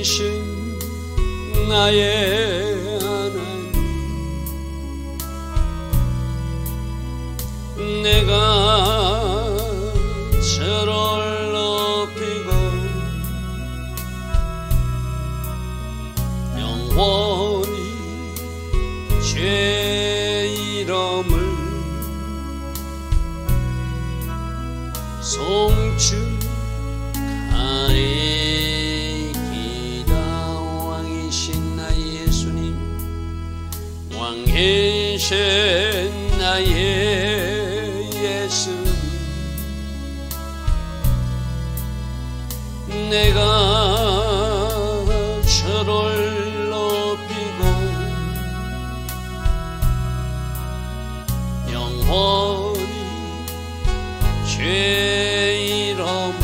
왕이신 나의 하나님, 내가 저를 높이고 영원히 죄 이름을 송축하리이다. 왕이신 나의 예수님, 왕이신 나의 예수님, 내가 저를 높이고 영원히 죄 이름을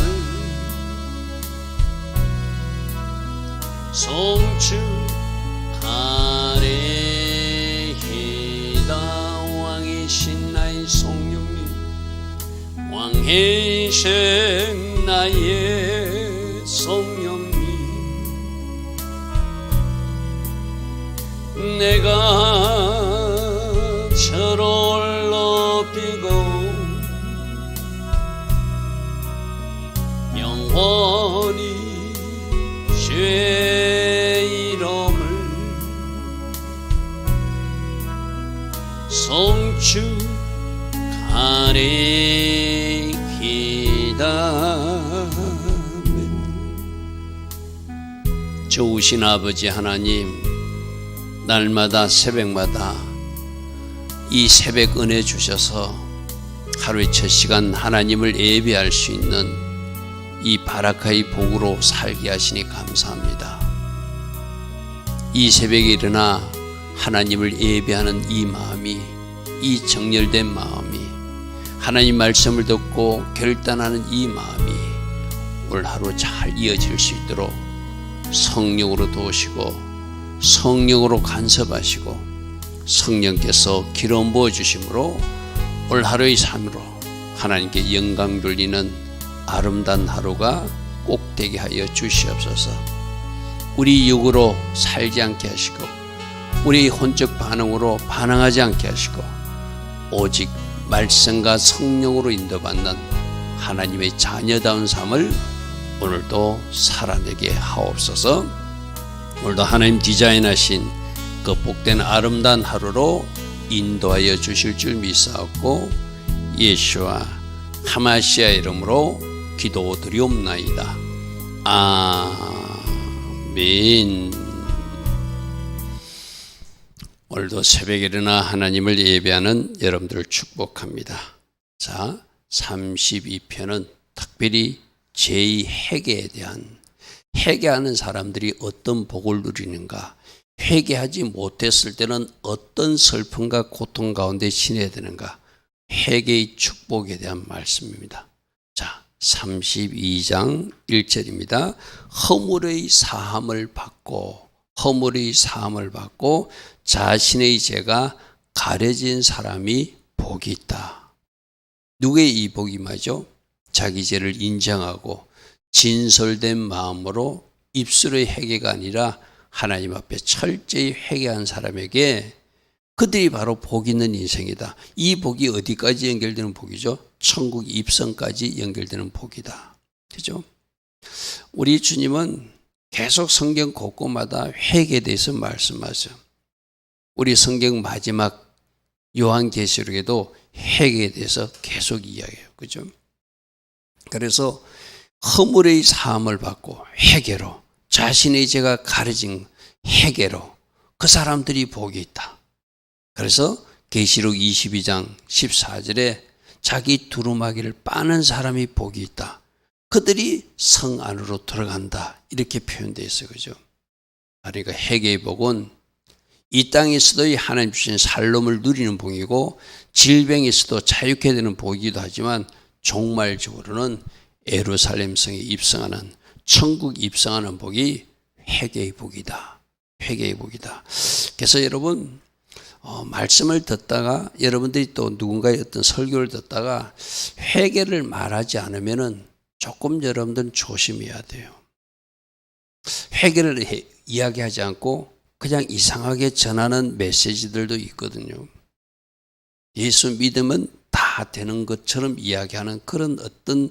송축하리이다. 왕이신 나의 성령님, 왕이신 나의 성령님, 내가 저를 높이고 영원히 죄 이름을 송축하리이다. 좋으신 아버지 하나님, 날마다 새벽마다 이 새벽 은혜 주셔서 하루의 첫 시간 하나님을 예배할 수 있는 이 바라카의 복으로 살게 하시니 감사합니다. 이 새벽에 일어나 하나님을 예배하는 이 마음이, 이 정열된 마음이, 하나님 말씀을 듣고 결단하는 이 마음이 오늘 하루 잘 이어질 수 있도록 성령으로 도우시고 성령으로 간섭하시고 성령께서 기름 부어주심으로 오늘 하루의 삶으로 하나님께 영광 돌리는 아름다운 하루가 꼭 되게 하여 주시옵소서. 우리 육으로 살지 않게 하시고 우리 혼적 반응으로 반응하지 않게 하시고 오직 말씀과 성령으로 인도받는 하나님의 자녀다운 삶을 오늘도 살아내게 하옵소서. 오늘도 하나님 디자인하신 그 복된 아름다운 하루로 인도하여 주실 줄 믿사옵고 예수와 하마시아 이름으로 기도드리옵나이다. 아멘. 오늘도 새벽에 일어나 하나님을 예배하는 여러분들을 축복합니다. 자, 32편은 특별히 제2회개에 대한, 회개하는 사람들이 어떤 복을 누리는가, 회개하지 못했을 때는 어떤 슬픔과 고통 가운데 지내야 되는가, 회개의 축복에 대한 말씀입니다. 자, 32장 1절입니다. 허물의 사함을 받고 자신의 죄가 가려진 사람이 복이 있다. 누구의 이 복이 말이죠? 자기 죄를 인정하고 진솔된 마음으로 입술의 회개가 아니라 하나님 앞에 철저히 회개한 사람에게 그들이 바로 복 있는 인생이다. 이 복이 어디까지 연결되는 복이죠? 천국 입성까지 연결되는 복이다. 그죠? 우리 주님은 계속 성경 곳곳마다 회개에 대해서 말씀하세요. 우리 성경 마지막 요한계시록에도 회개에 대해서 계속 이야기해요. 그죠? 그래서 허물의 사함을 받고 회개로, 자신의 죄가 가려진 회개로 그 사람들이 복이 있다. 그래서 계시록 22장 14절에 자기 두루마기를 빠는 사람이 복이 있다. 그들이 성 안으로 들어간다. 이렇게 표현되어 있어요. 그죠? 그러니까 회개의 복은 이 땅에서도 하나님 주신 살롬을 누리는 복이고 질병에서도 자유케 되는 복이기도 하지만 종말적으로는 예루살렘 성에 입성하는, 천국 입성하는 복이 회개의 복이다. 회개의 복이다. 그래서 여러분 말씀을 듣다가 여러분들이 또 누군가의 어떤 설교를 듣다가 회개를 말하지 않으면은 조금 여러분들은 조심해야 돼요. 이야기하지 않고 그냥 이상하게 전하는 메시지들도 있거든요. 예수 믿으면 다 되는 것처럼 이야기하는 그런 어떤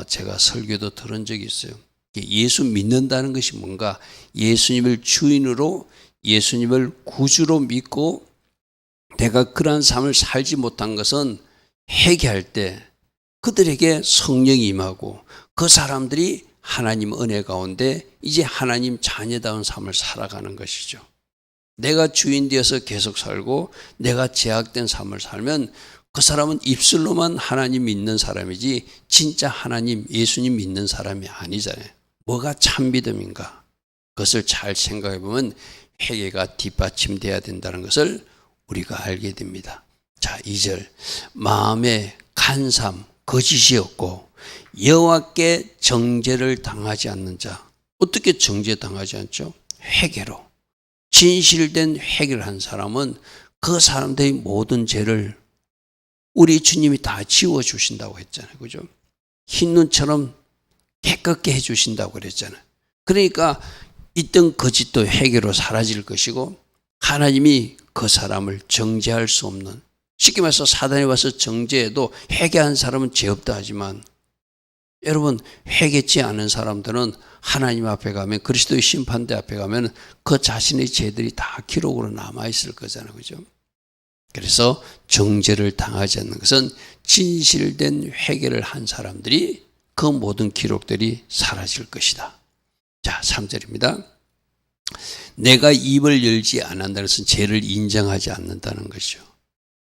제가 설교도 들은 적이 있어요. 예수 믿는다는 것이 뭔가 예수님을 주인으로 예수님을 구주로 믿고 내가 그러한 삶을 살지 못한 것은 회개할 때 그들에게 성령이 임하고 그 사람들이 하나님 은혜 가운데 이제 하나님 자녀다운 삶을 살아가는 것이죠. 내가 주인 되어서 계속 살고 내가 제약된 삶을 살면 그 사람은 입술로만 하나님 믿는 사람이지 진짜 하나님 예수님 믿는 사람이 아니잖아요. 뭐가 참 믿음인가? 그것을 잘 생각해 보면 회개가 뒷받침돼야 된다는 것을 우리가 알게 됩니다. 자, 2절 마음에 간삼 거짓이 없고 여호와께 정죄를 당하지 않는 자. 어떻게 정죄당하지 않죠? 회개로. 진실된 회개를 한 사람은 그 사람들의 모든 죄를 우리 주님이 다 지워주신다고 했잖아요. 그죠? 흰 눈처럼 깨끗게 해주신다고 그랬잖아요. 그러니까 있던 거짓도 회개로 사라질 것이고 하나님이 그 사람을 정죄할 수 없는, 쉽게 말해서 사단이 와서 정죄해도 회개한 사람은 죄 없다 하지만 여러분 회개치 않은 사람들은 하나님 앞에 가면 그리스도의 심판대 앞에 가면 그 자신의 죄들이 다 기록으로 남아있을 거잖아요. 그죠? 그래서 정죄를 당하지 않는 것은 진실된 회개를 한 사람들이 그 모든 기록들이 사라질 것이다. 자, 3절입니다. 내가 입을 열지 않는다는 것은 죄를 인정하지 않는다는 것이죠.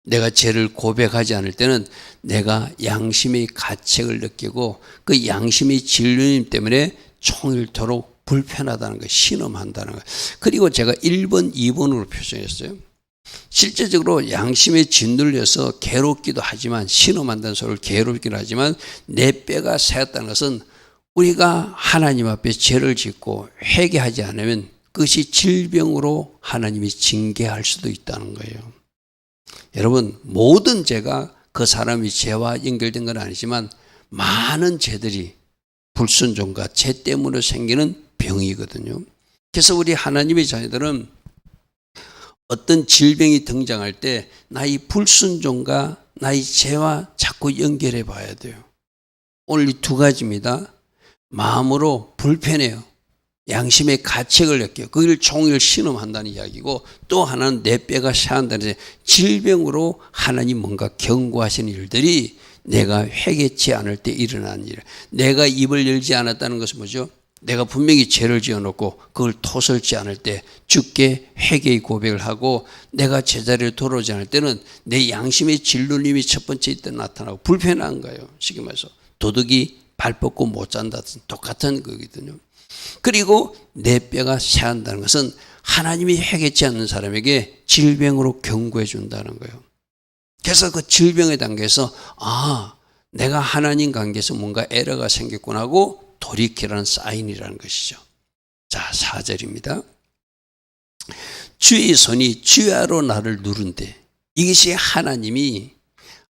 내가 죄를 고백하지 않을 때는 내가 양심의 가책을 느끼고 그 양심의 진륜임 때문에 총일토록 불편하다는 것, 신음한다는 것. 그리고 제가 1번, 2번으로 표정했어요. 실제적으로 양심의 짓눌려서 괴롭기도 하지만, 신음한다는 소리를 괴롭기도 하지만 내 뼈가 새었다는 것은 우리가 하나님 앞에 죄를 짓고 회개하지 않으면 그것이 질병으로 하나님이 징계할 수도 있다는 거예요. 여러분, 모든 죄가 그 사람이 죄와 연결된 건 아니지만 많은 죄들이 불순종과 죄 때문에 생기는 병이거든요. 그래서 우리 하나님의 자녀들은 어떤 질병이 등장할 때 나의 불순종과 나의 죄와 자꾸 연결해 봐야 돼요. 오늘 이 두 가지입니다. 마음으로 불편해요. 양심의 가책을 느껴요. 그걸 종일 신음한다는 이야기고, 또 하나는 내 뼈가 새한다는 질병으로 하나님 뭔가 경고하시는 일들이 내가 회개치 않을 때 일어나는 일. 내가 입을 열지 않았다는 것은 뭐죠? 내가 분명히 죄를 지어놓고 그걸 토설지 않을 때 주께 회개의 고백을 하고 내가 제자리로 돌아오지 않을 때는 내 양심의 진눌림이 첫 번째 이때 나타나고 불편한 거예요. 쉽게 말해서 도둑이 발 뻗고 못 잔다 똑같은 거거든요. 그리고 내 뼈가 새한다는 것은 하나님이 회개치 않는 사람에게 질병으로 경고해 준다는 거예요. 그래서 그 질병의 단계에서 내가 하나님 관계에서 뭔가 에러가 생겼구나 하고 돌이키라는 사인이라는 것이죠. 자, 4절입니다. 주의 손이 주야로 나를 누른대. 이것이 하나님이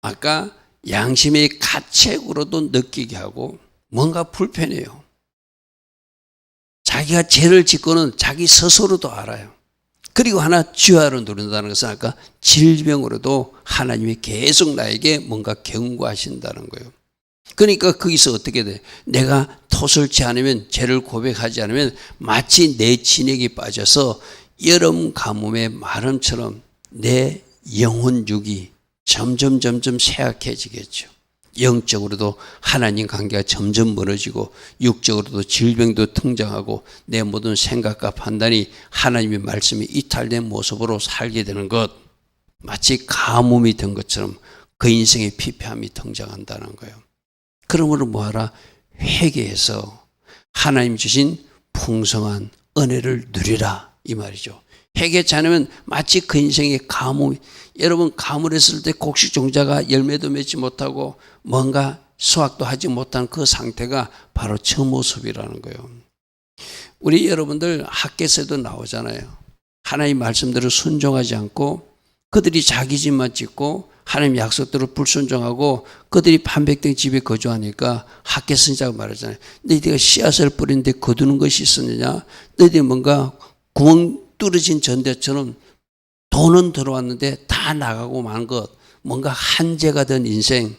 아까 양심의 가책으로도 느끼게 하고 뭔가 불편해요. 자기가 죄를 짓고는 자기 스스로도 알아요. 그리고 하나 주야로 누른다는 것은 아까 질병으로도 하나님이 계속 나에게 뭔가 경고하신다는 거예요. 그러니까 거기서 어떻게 돼? 내가 토설치 않으면, 죄를 고백하지 않으면 마치 내 진액이 빠져서 여름 가뭄의 마름처럼 내 영혼육이 점점 쇠약해지겠죠. 영적으로도 하나님 관계가 점점 멀어지고 육적으로도 질병도 등장하고 내 모든 생각과 판단이 하나님의 말씀이 이탈된 모습으로 살게 되는 것, 마치 가뭄이 된 것처럼 그 인생의 피폐함이 등장한다는 거예요. 그러므로 뭐하라? 회개해서 하나님 주신 풍성한 은혜를 누리라 이 말이죠. 회개치 않으면 마치 그 인생의 가뭄, 여러분 가물 했을 때 곡식 종자가 열매도 맺지 못하고 뭔가 수확도 하지 못한 그 상태가 바로 저 모습이라는 거예요. 우리 여러분들 학교에서도 나오잖아요. 하나님 말씀대로 순종하지 않고 그들이 자기 집만 짓고 하나님 약속대로 불순종하고 그들이 반백된 집에 거주하니까 학개 선지자가 말하잖아요. 너희가 씨앗을 뿌리는데 거두는 것이 있었느냐? 너희들이 뭔가 구멍 뚫어진 전대처럼 돈은 들어왔는데 다 나가고 만 것, 뭔가 한재가 된 인생,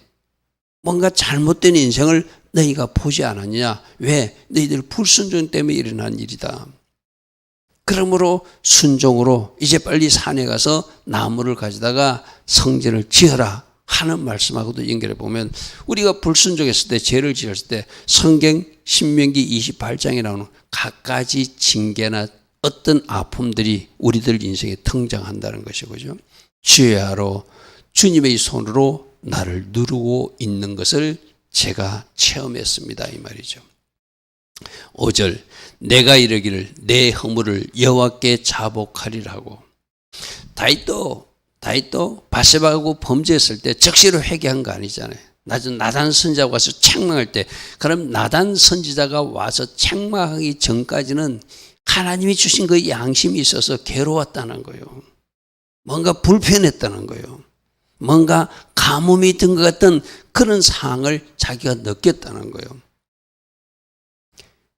뭔가 잘못된 인생을 너희가 보지 않았느냐? 왜? 너희들 불순종 때문에 일어난 일이다. 그러므로 순종으로 이제 빨리 산에 가서 나무를 가져다가 성전을 지어라 하는 말씀하고도 연결해 보면, 우리가 불순종했을 때, 죄를 지었을 때 성경 신명기 28장에 나오는 갖가지 징계나 어떤 아픔들이 우리들 인생에 등장한다는 것이죠. 주야로 주님의 손으로 나를 누르고 있는 것을 제가 체험했습니다, 이 말이죠. 5절, 내가 이르기를 내 허물을 여호와께 자복하리라 하고. 다윗도 바세바하고 범죄했을 때 적시로 회개한 거 아니잖아요. 나단 선지자가 와서 책망할 때, 그럼 나단 선지자가 와서 책망하기 전까지는 하나님이 주신 그 양심이 있어서 괴로웠다는 거예요. 뭔가 불편했다는 거예요. 뭔가 가뭄이 든 것 같은 그런 상황을 자기가 느꼈다는 거예요.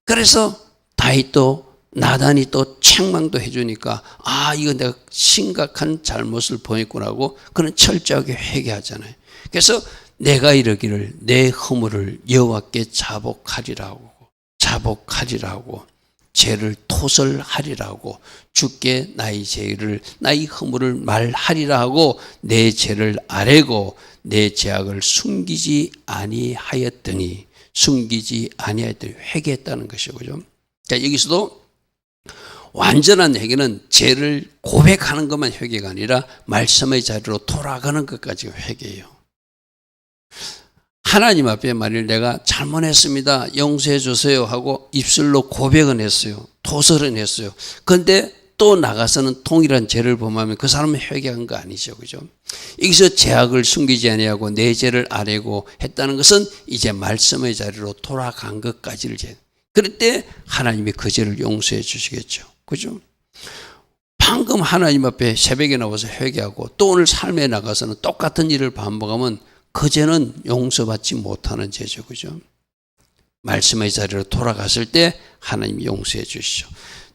그래서 다윗도 나단이 또 책망도 해주니까, 아, 이거 내가 심각한 잘못을 범했구나 하고 그는 철저하게 회개하잖아요. 그래서 내가 이르기를 내 허물을 여호와께 자복하리라고, 죄를 토설하리라고, 주께 나의 죄를, 나의 허물을 말하리라 하고 내 죄를 아뢰고 내 죄악을 숨기지 아니하였더니 회개했다는 것이죠. 그죠? 자, 여기서도 완전한 회개는 죄를 고백하는 것만 회개가 아니라 말씀의 자리로 돌아가는 것까지 회개예요. 하나님 앞에 만일 내가 잘못했습니다, 용서해 주세요 하고 입술로 고백은 했어요, 토설은 했어요. 그런데 또 나가서는 동일한 죄를 범하면 그 사람은 회개한 거 아니죠. 그죠? 여기서 죄악을 숨기지 아니하고 내 죄를 아뢰고 했다는 것은 이제 말씀의 자리로 돌아간 것까지를 그럴 때 하나님이 그 죄를 용서해 주시겠죠. 그죠? 방금 하나님 앞에 새벽에 나와서 회개하고 또 오늘 삶에 나가서는 똑같은 일을 반복하면 그 죄는 용서받지 못하는 죄죠. 그죠? 말씀의 자리로 돌아갔을 때 하나님이 용서해 주시죠.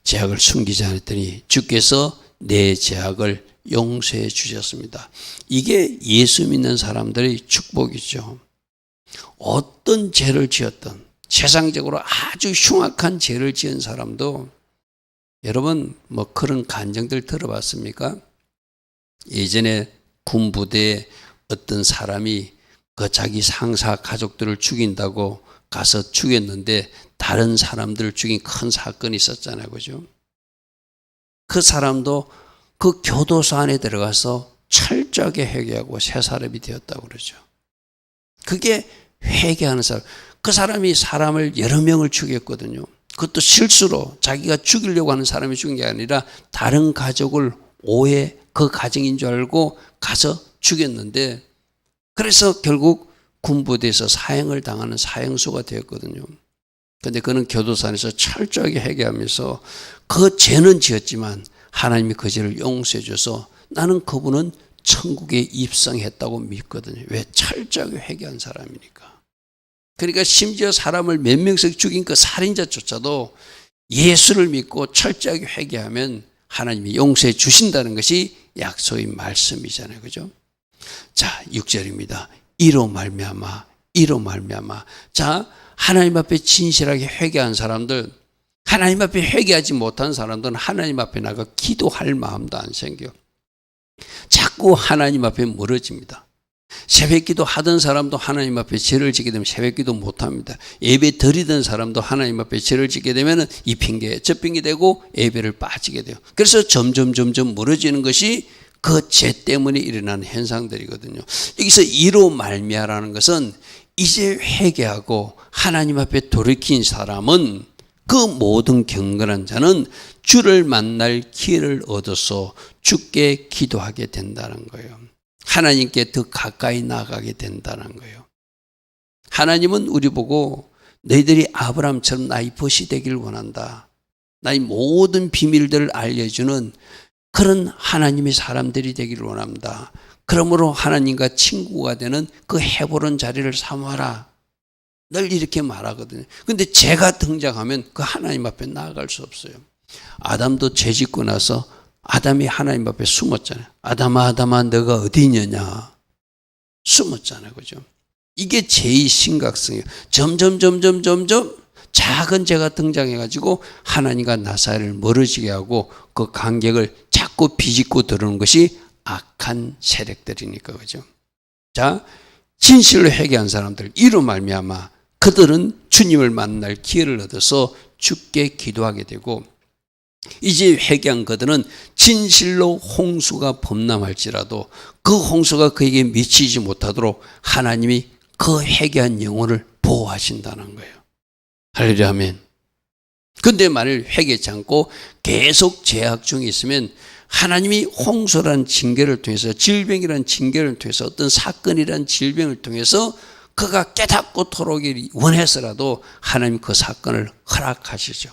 죄악을 숨기지 않았더니 주께서 내 죄악을 용서해 주셨습니다. 이게 예수 믿는 사람들의 축복이죠. 어떤 죄를 지었던, 세상적으로 아주 흉악한 죄를 지은 사람도, 여러분 뭐 그런 간증들 들어봤습니까? 예전에 군부대에 어떤 사람이 그 자기 상사 가족들을 죽인다고 가서 죽였는데 다른 사람들을 죽인 큰 사건이 있었잖아요. 그죠? 그 사람도 그 교도소 안에 들어가서 철저하게 회개하고 새 사람이 되었다고 그러죠. 그게 회개하는 사람. 그 사람이 사람을 여러 명을 죽였거든요. 그것도 실수로 자기가 죽이려고 하는 사람이 죽인 게 아니라 다른 가족을 오해, 그 가정인 줄 알고 가서 죽였는데, 그래서 결국 군부대에서 사형을 당하는 사형수가 되었거든요. 그런데 그는 교도소 안에서 철저하게 회개하면서 그 죄는 지었지만 하나님이 그 죄를 용서해 줘서 나는 그분은 천국에 입성했다고 믿거든요. 왜? 철저하게 회개한 사람이니까. 그러니까 심지어 사람을 몇 명씩 죽인 그 살인자조차도 예수를 믿고 철저하게 회개하면 하나님이 용서해 주신다는 것이 약속의 말씀이잖아요. 그죠? 자, 6절입니다. 이로 말미암아. 자, 하나님 앞에 진실하게 회개한 사람들, 하나님 앞에 회개하지 못한 사람들은 하나님 앞에 나가 기도할 마음도 안 생겨. 자꾸 하나님 앞에 멀어집니다. 새벽기도 하던 사람도 하나님 앞에 죄를 지게 되면 새벽기도 못합니다. 예배 드리던 사람도 하나님 앞에 죄를 지게 되면 이 핑계 저 핑계 되고 예배를 빠지게 돼요. 그래서 점점 멀어지는 것이 그 죄 때문에 일어나는 현상들이거든요. 여기서 이로 말미암아라는 것은 이제 회개하고 하나님 앞에 돌이킨 사람은, 그 모든 경건한 자는 주를 만날 기회를 얻어서 주께 기도하게 된다는 거예요. 하나님께 더 가까이 나가게 된다는 거예요. 하나님은 우리 보고 너희들이 아브라함처럼 나의 벗이 되길 원한다. 나의 모든 비밀들을 알려주는 그런 하나님의 사람들이 되기를 원합니다. 그러므로 하나님과 친구가 되는 그 해보는 자리를 삼아라. 늘 이렇게 말하거든요. 근데 죄가 등장하면 그 하나님 앞에 나아갈 수 없어요. 아담도 죄 짓고 나서 아담이 하나님 앞에 숨었잖아요. 아담아, 아담아, 너가 어디 있느냐? 숨었잖아요. 그죠? 이게 죄의 심각성이에요. 점점 작은 죄가 등장해가지고 하나님과 나 사이를 멀어지게 하고 그 간격을 자꾸 비집고 들어오는 것이 악한 세력들이니까. 그죠? 자, 진실로 회개한 사람들, 이로 말미암아 그들은 주님을 만날 기회를 얻어서 주께 기도하게 되고, 이제 회개한 그들은 진실로 홍수가 범람할지라도 그 홍수가 그에게 미치지 못하도록 하나님이 그 회개한 영혼을 보호하신다는 거예요. 할렐루야, 아멘. 근데 만일 회개치 않고 계속 죄악 중에 있으면 하나님이 홍수라는 징계를 통해서, 질병이라는 징계를 통해서, 어떤 사건이라는 질병을 통해서 그가 깨닫고 돌아오기를 원해서라도 하나님 그 사건을 허락하시죠.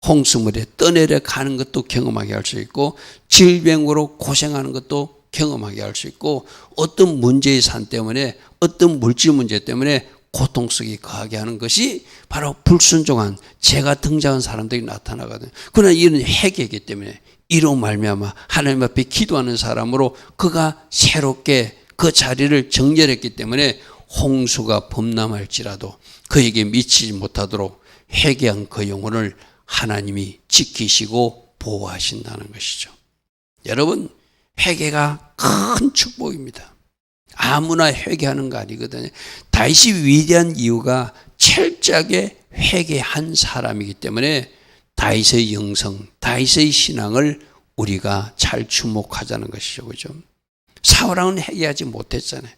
홍수물에 떠내려 가는 것도 경험하게 할 수 있고, 질병으로 고생하는 것도 경험하게 할 수 있고, 어떤 문제의 산 때문에, 어떤 물질 문제 때문에 고통 속에 거하게 하는 것이 바로 불순종한 죄가 등장한 사람들이 나타나거든요. 그러나 이는 회개이기 때문에 이로 말미암아 하나님 앞에 기도하는 사람으로 그가 새롭게 그 자리를 정렬했기 때문에 홍수가 범람할지라도 그에게 미치지 못하도록 회개한 그 영혼을 하나님이 지키시고 보호하신다는 것이죠. 여러분, 회개가 큰 축복입니다. 아무나 회개하는 거 아니거든요. 다윗이 위대한 이유가 철저하게 회개한 사람이기 때문에 다윗의 영성, 다윗의 신앙을 우리가 잘 주목하자는 것이죠. 그죠? 사울왕은 회개하지 못했잖아요.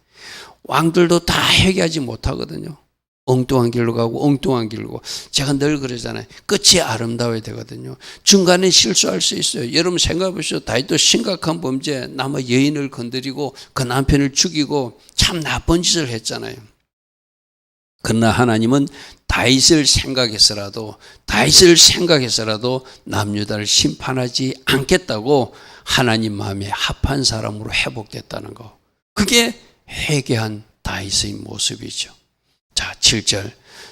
왕들도 다 회개하지 못하거든요. 엉뚱한 길로 가고 엉뚱한 길로 가고. 제가 늘 그러잖아요. 끝이 아름다워야 되거든요. 중간에 실수할 수 있어요. 여러분 생각해 보시죠. 다윗도 심각한 범죄, 남의 여인을 건드리고 그 남편을 죽이고 참 나쁜 짓을 했잖아요. 그러나 하나님은 다윗을 생각해서라도 남유다를 심판하지 않겠다고 하나님 마음에 합한 사람으로 회복됐다는 거. 그게 회개한 다윗의 모습이죠. 자, 7절.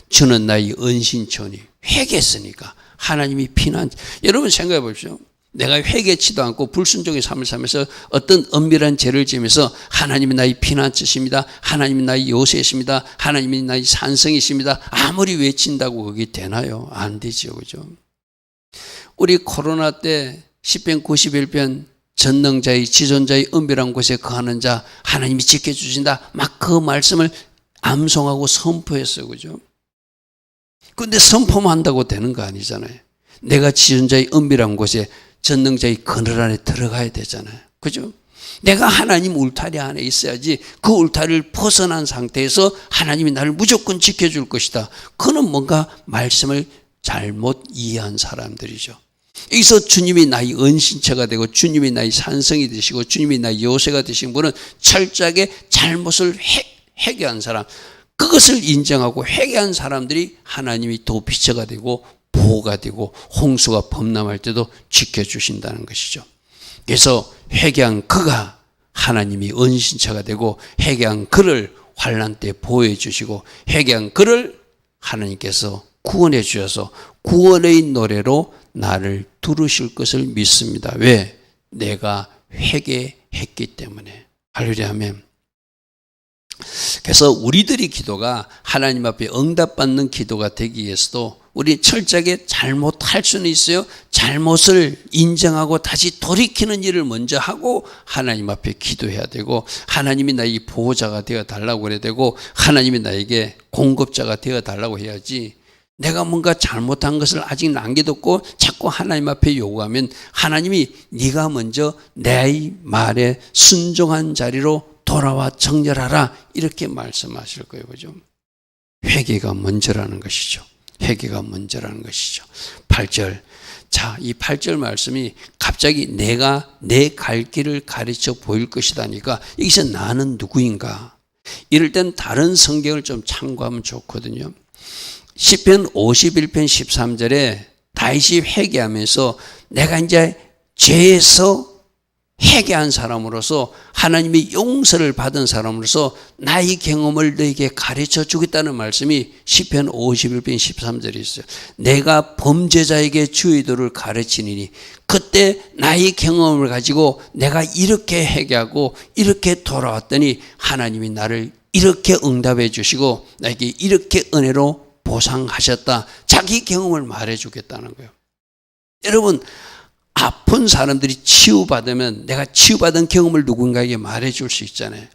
주는 나의 은신처니. 회개했으니까 하나님이 피난. 여러분 생각해 보십시오. 내가 회개치도 않고 불순종의 삶을 살면서 어떤 엄밀한 죄를 지으면서 하나님이 나의 피난처십니다. 하나님이 나의 요새이십니다. 하나님이 나의 산성이십니다. 아무리 외친다고 그게 되나요? 안 되죠. 그죠? 우리 코로나 때 시편 91편 전능자의 지존자의 은밀한 곳에 거하는 자 하나님이 지켜주신다. 막 그 말씀을 암송하고 선포했어요. 그죠? 근데 선포만 한다고 되는 거 아니잖아요. 내가 지존자의 은밀한 곳에 전능자의 그늘 안에 들어가야 되잖아요. 그죠? 내가 하나님 울타리 안에 있어야지 그 울타리를 벗어난 상태에서 하나님이 나를 무조건 지켜줄 것이다. 그는 뭔가 말씀을 잘못 이해한 사람들이죠. 여기서 주님이 나의 은신처가 되고 주님이 나의 산성이 되시고 주님이 나의 요새가 되신 분은 철저하게 잘못을 회개한 사람, 그것을 인정하고 회개한 사람들이 하나님이 도피처가 되고 보호가 되고 홍수가 범람할 때도 지켜주신다는 것이죠. 그래서 회개한 그가 하나님이 은신처가 되고 회개한 그를 환난 때 보호해 주시고 회개한 그를 하나님께서 구원해 주셔서 구원의 노래로 나를 두르실 것을 믿습니다. 왜? 내가 회개했기 때문에. 할렐루야, 아멘. 그래서 우리들의 기도가 하나님 앞에 응답받는 기도가 되기 위해서도 우리 철저하게 잘못할 수는 있어요. 잘못을 인정하고 다시 돌이키는 일을 먼저 하고 하나님 앞에 기도해야 되고, 하나님이 나의 보호자가 되어 달라고 그래야 되고, 하나님이 나에게 공급자가 되어 달라고 해야지, 내가 뭔가 잘못한 것을 아직 남겨뒀고 자꾸 하나님 앞에 요구하면 하나님이 네가 먼저 내 말에 순종한 자리로 돌아와 정렬하라 이렇게 말씀하실 거예요. 그죠? 회개가 먼저라는 것이죠. 회개가 먼저라는 것이죠. 8절. 자, 이 8절 말씀이 갑자기 내가 내 갈 길을 가르쳐 보일 것이다니까 여기서 나는 누구인가? 이럴 땐 다른 성경을 좀 참고하면 좋거든요. 시편 51편 13절에 다윗이 회개하면서 내가 이제 죄에서 회개한 사람으로서 하나님의 용서를 받은 사람으로서 나의 경험을 너에게 가르쳐 주겠다는 말씀이 시편 51편 13절에 있어요. 내가 범죄자에게 주의 도를 가르치니 그때 나의 경험을 가지고 내가 이렇게 회개하고 이렇게 돌아왔더니 하나님이 나를 이렇게 응답해 주시고 나에게 이렇게 은혜로 보상하셨다. 자기 경험을 말해 주겠다는 거예요. 여러분, 아픈 사람들이 치유받으면 내가 치유받은 경험을 누군가에게 말해줄 수 있잖아요.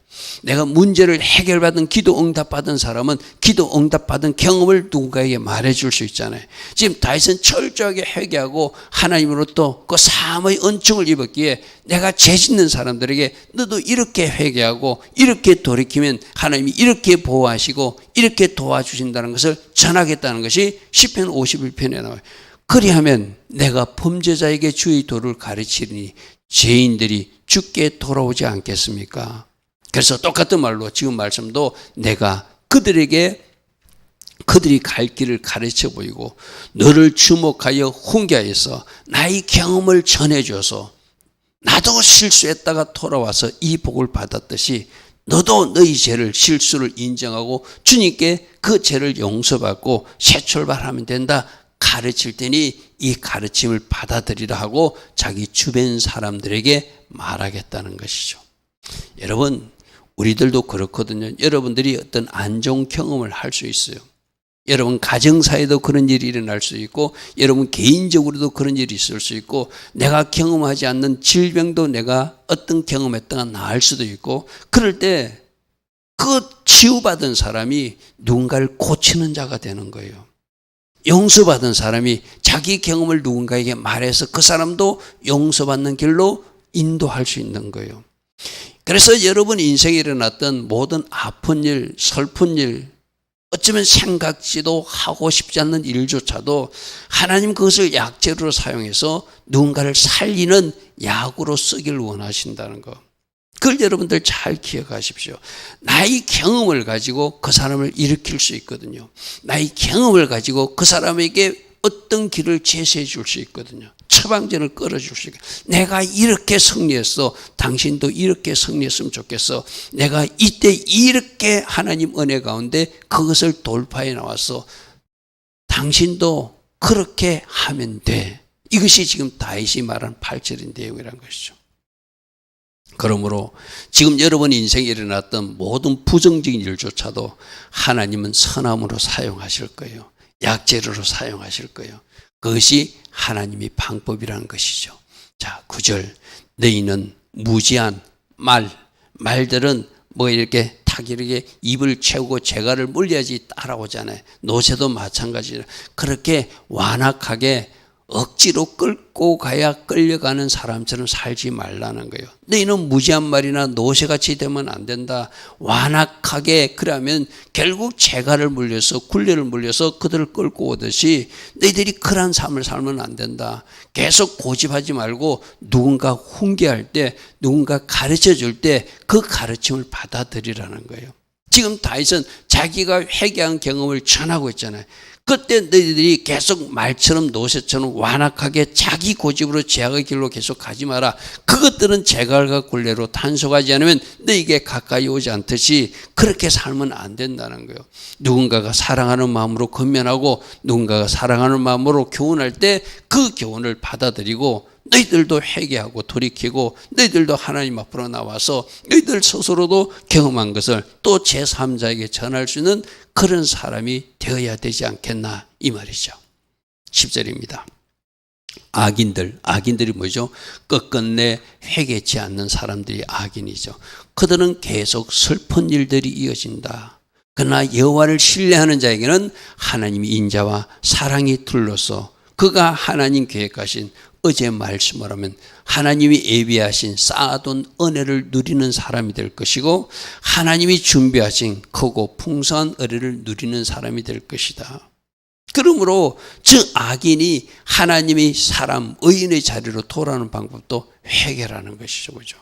내가 문제를 해결받은 기도 응답받은 사람은 기도 응답받은 경험을 누군가에게 말해줄 수 있잖아요. 지금 다윗은 철저하게 회개하고 하나님으로부터 그 사함의 은총을 입었기에 내가 죄 짓는 사람들에게 너도 이렇게 회개하고 이렇게 돌이키면 하나님이 이렇게 보호하시고 이렇게 도와주신다는 것을 전하겠다는 것이 시편 51편에 나와요. 그리하면 내가 범죄자에게 주의 도를 가르치리니 죄인들이 주께 돌아오지 않겠습니까? 그래서 똑같은 말로 지금 말씀도 내가 그들이 갈 길을 가르쳐 보이고 너를 주목하여 훈계하여서 나의 경험을 전해줘서 나도 실수했다가 돌아와서 이 복을 받았듯이 너도 너희 죄를 실수를 인정하고 주님께 그 죄를 용서받고 새 출발하면 된다. 가르칠 때니 이 가르침을 받아들이라 하고 자기 주변 사람들에게 말하겠다는 것이죠. 여러분, 우리들도 그렇거든요. 여러분들이 어떤 안 좋은 경험을 할 수 있어요. 여러분 가정사에도 그런 일이 일어날 수 있고 여러분 개인적으로도 그런 일이 있을 수 있고 내가 경험하지 않는 질병도 내가 어떤 경험했다가 나을 수도 있고 그럴 때 그 치유받은 사람이 누군가를 고치는 자가 되는 거예요. 용서받은 사람이 자기 경험을 누군가에게 말해서 그 사람도 용서받는 길로 인도할 수 있는 거예요. 그래서 여러분 인생에 일어났던 모든 아픈 일, 슬픈 일, 어쩌면 생각지도 하고 싶지 않는 일조차도 하나님 그것을 약재로 사용해서 누군가를 살리는 약으로 쓰기를 원하신다는 거. 그걸 여러분들 잘 기억하십시오. 나의 경험을 가지고 그 사람을 일으킬 수 있거든요. 나의 경험을 가지고 그 사람에게 어떤 길을 제시해 줄 수 있거든요. 처방전을 끌어줄 수 있고 내가 이렇게 승리했어. 당신도 이렇게 승리했으면 좋겠어. 내가 이때 이렇게 하나님 은혜 가운데 그것을 돌파해 나왔어. 당신도 그렇게 하면 돼. 이것이 지금 다윗이 말한 8절의 내용이라는 것이죠. 그러므로 지금 여러분 인생에 일어났던 모든 부정적인 일조차도 하나님은 선함으로 사용하실 거예요. 약재료로 사용하실 거예요. 그것이 하나님의 방법이라는 것이죠. 자, 9절. 너희는 무지한 말들은 뭐 이렇게 타기르게 입을 채우고 재갈을 물려야지 따라오잖아요. 노새도 마찬가지로 그렇게 완악하게 억지로 끌고 가야 끌려가는 사람처럼 살지 말라는 거예요. 너희는 무지한 말이나 노새같이 되면 안 된다. 완악하게 그러면 결국 재갈을 물려서 굴레를 물려서 그들을 끌고 오듯이 너희들이 그런 삶을 살면 안 된다. 계속 고집하지 말고 누군가 훈계할 때 누군가 가르쳐 줄 때 그 가르침을 받아들이라는 거예요. 지금 다윗은 자기가 회개한 경험을 전하고 있잖아요. 그때 너희들이 계속 말처럼 노새처럼 완악하게 자기 고집으로 죄악의 길로 계속 가지 마라. 그것들은 재갈과 굴레로 단속하지 않으면 너희에게 가까이 오지 않듯이 그렇게 살면 안 된다는 거예요. 누군가가 사랑하는 마음으로 권면하고 누군가가 사랑하는 마음으로 교훈할 때 그 교훈을 받아들이고 너희들도 회개하고 돌이키고 너희들도 하나님 앞으로 나와서 너희들 스스로도 경험한 것을 또 제3자에게 전할 수 있는 그런 사람이 되어야 되지 않겠나 이 말이죠. 10절입니다. 악인들이 뭐죠? 끝끝내 회개치 않는 사람들이 악인이죠. 그들은 계속 슬픈 일들이 이어진다. 그러나 여호와를 신뢰하는 자에게는 하나님의 인자와 사랑이 둘러서 그가 하나님 계획하신 어제 말씀을 하면 하나님이 예비하신 쌓아둔 은혜를 누리는 사람이 될 것이고 하나님이 준비하신 크고 풍성한 은혜를 누리는 사람이 될 것이다. 그러므로 저 악인이 하나님의 사람 의인의 자리로 돌아오는 방법도 회개라는 것이죠. 그죠?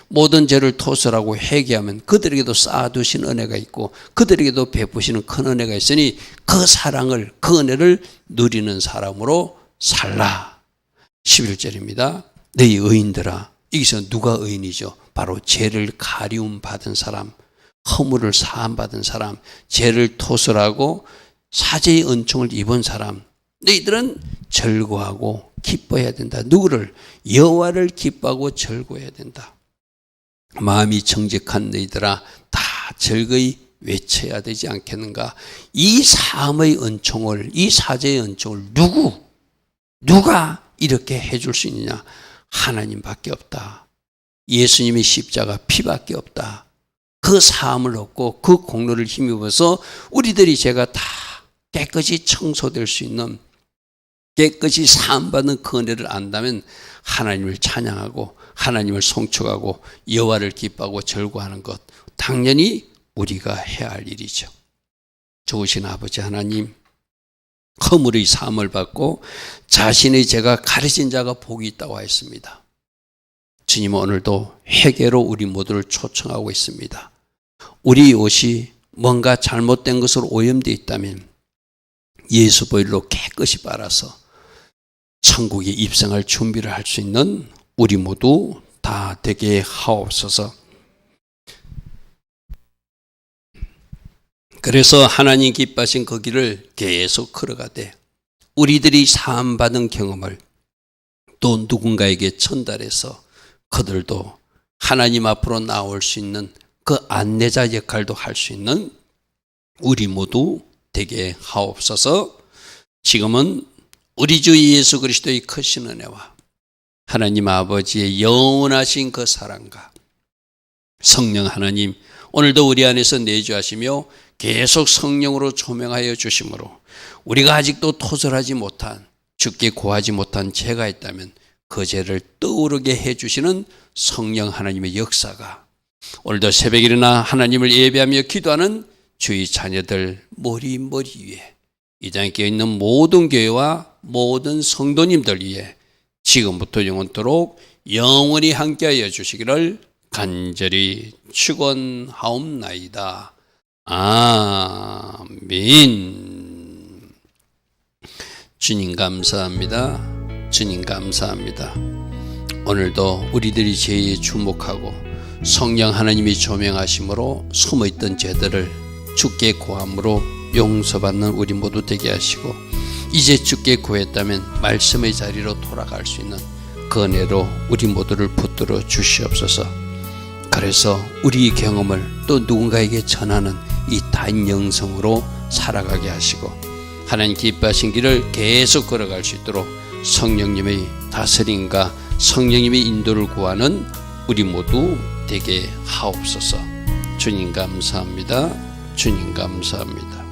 모든 죄를 토설하고 회개하면 그들에게도 쌓아두신 은혜가 있고 그들에게도 베푸시는 큰 은혜가 있으니 그 사랑을 그 은혜를 누리는 사람으로 살라. 11절입니다. 너희 의인들아 여기서 누가 의인이죠? 바로 죄를 가리움 받은 사람, 허물을 사함 받은 사람, 죄를 토설하고 사죄의 은총을 입은 사람. 너희들은 절구하고 기뻐해야 된다. 누구를? 여호와를 기뻐하고 절구해야 된다. 마음이 정직한 너희들아 다 즐거이 외쳐야 되지 않겠는가? 이 사함의 은총을, 이 사죄의 은총을 누가 이렇게 해줄 수 있느냐? 하나님밖에 없다. 예수님의 십자가 피밖에 없다. 그 사함을 얻고 그 공로를 힘입어서 우리들이 죄가 다 깨끗이 청소될 수 있는, 깨끗이 사함받는 그 은혜를 안다면 하나님을 찬양하고 하나님을 송축하고 여호와를 기뻐하고 절구하는 것, 당연히 우리가 해야 할 일이죠. 좋으신 아버지 하나님, 허물의 사함을 받고 자신의 죄가 가려진 자가 복이 있다고 하였습니다. 주님, 오늘도 회개로 우리 모두를 초청하고 있습니다. 우리 옷이 뭔가 잘못된 것으로 오염되어 있다면 예수 보혈로 깨끗이 빨아서 천국에 입성할 준비를 할 수 있는 우리 모두 다 되게 하옵소서. 그래서 하나님 기뻐하신 그 길을 계속 걸어가되 우리들이 사함받은 경험을 또 누군가에게 전달해서 그들도 하나님 앞으로 나올 수 있는 그 안내자 역할도 할 수 있는 우리 모두 되게 하옵소서. 지금은 우리 주 예수 그리스도의 크신 은혜와 하나님 아버지의 영원하신 그 사랑과 성령 하나님, 오늘도 우리 안에서 내주하시며 계속 성령으로 조명하여 주심으로 우리가 아직도 토설하지 못한, 주께 고하지 못한 죄가 있다면 그 죄를 떠오르게 해주시는 성령 하나님의 역사가 오늘도 새벽에 일어나 하나님을 예배하며 기도하는 주의 자녀들 머리 위에, 이 장에 깨어있는 모든 교회와 모든 성도님들 위에 지금부터 영원토록 영원히 함께하여 주시기를 간절히 축원하옵나이다. 아멘. 주님 감사합니다. 주님 감사합니다. 오늘도 우리들이 죄에 주목하고 성령 하나님이 조명하심으로 숨어있던 죄들을 주께 고함으로 용서받는 우리 모두 되게 하시고, 이제 주께 구했다면 말씀의 자리로 돌아갈 수 있는 그 은혜로 우리 모두를 붙들어 주시옵소서. 그래서 우리의 경험을 또 누군가에게 전하는 이 단 영성으로 살아가게 하시고 하나님 기뻐하신 길을 계속 걸어갈 수 있도록 성령님의 다스림과 성령님의 인도를 구하는 우리 모두 되게 하옵소서. 주님 감사합니다. 주님 감사합니다.